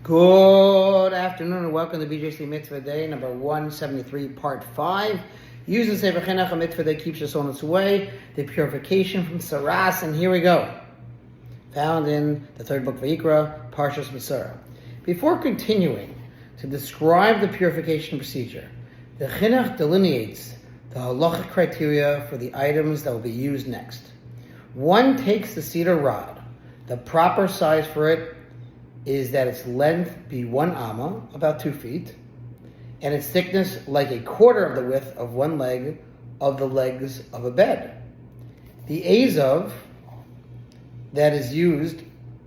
Good afternoon and welcome to BJC Mitzvah Day, number 173, part 5. Using Sefer Hachinuch, a Mitzvah Day keeps us on its way. The purification from Tzaraas, and here we go. Found in the third book of Vayikra, Parshas Besorah. Before continuing to describe the purification procedure, the Chinuch delineates the halachic criteria for the items that will be used next. One takes the cedar rod. The proper size for it is that its length be 1 amma, about 2 feet, and its thickness like a quarter of the width of one leg of the legs of a bed. The azov that is used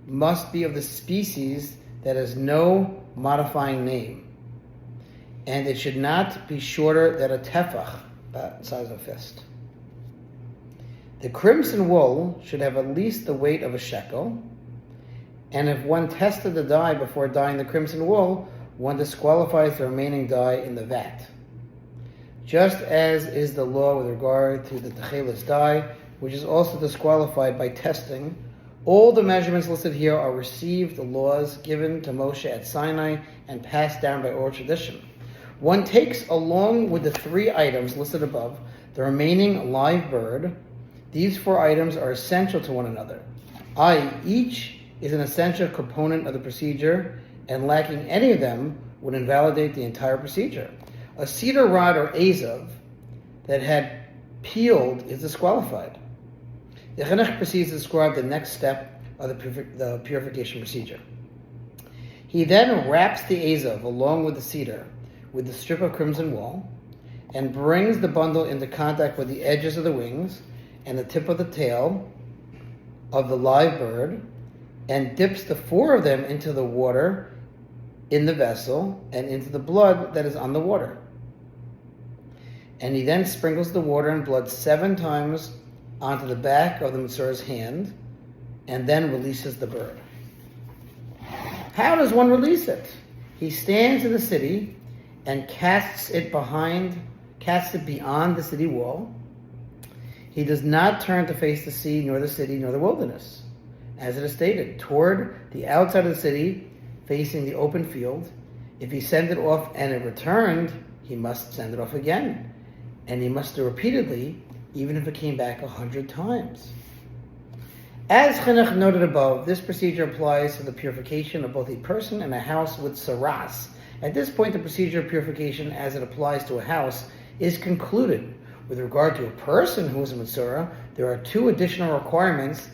must be of the species that has no modifying name, and it should not be shorter than a tefach, about the size of a fist. The crimson wool should have at least the weight of a shekel, and if one tested the dye before dyeing the crimson wool, one disqualifies the remaining dye in the vat. Just as is the law with regard to the techelis dye, which is also disqualified by testing, all the measurements listed here are received the laws given to Moshe at Sinai and passed down by oral tradition. One takes, along with the 3 items listed above, the remaining live bird. These 4 items are essential to one another. Each is an essential component of the procedure, and lacking any of them would invalidate the entire procedure. A cedar rod or azov that had peeled is disqualified. The Chinuch proceeds to describe the next step of the purification procedure. He then wraps the azov along with the cedar with the strip of crimson wool and brings the bundle into contact with the edges of the wings and the tip of the tail of the live bird, and dips the 4 of them into the water in the vessel and into the blood that is on the water. And he then sprinkles the water and blood 7 times onto the back of the Mitzvah's hand, and then releases the bird. How does one release it? He stands in the city and casts it beyond the city wall. He does not turn to face the sea, nor the city, nor the wilderness. As it is stated, toward the outside of the city, facing the open field. If he sent it off and it returned, he must send it off again. And he must do repeatedly, even if it came back 100 times. As Chinuch noted above, this procedure applies to the purification of both a person and a house with Tzaraas. At this point, the procedure of purification, as it applies to a house, is concluded. With regard to a person who is a Mitzvah, there are 2 additional requirements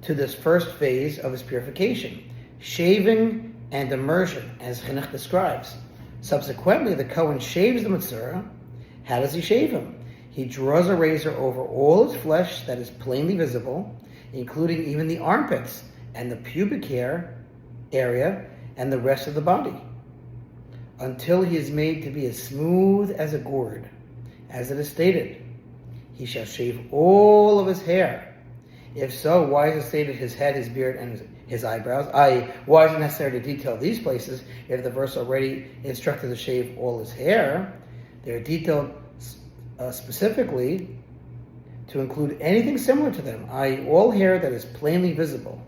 to this first phase of his purification: shaving and immersion, as Chinuch describes. Subsequently, the Kohen shaves the Mitzvah. How does he shave him? He draws a razor over all his flesh that is plainly visible, including even the armpits and the pubic hair area and the rest of the body, until he is made to be as smooth as a gourd. As it is stated, he shall shave all of his hair. If so, why is it stated his head, his beard, and his eyebrows? Why is it necessary to detail these places if the verse already instructed to shave all his hair? They are detailed specifically to include anything similar to them, all hair that is plainly visible,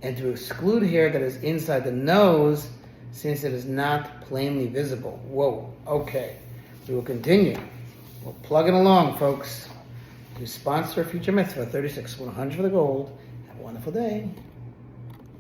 and to exclude hair that is inside the nose, since it is not plainly visible. Whoa, okay. We will continue. We'll plug it along, folks. To sponsor future mitzvah 36, 100 for the gold. Have a wonderful day.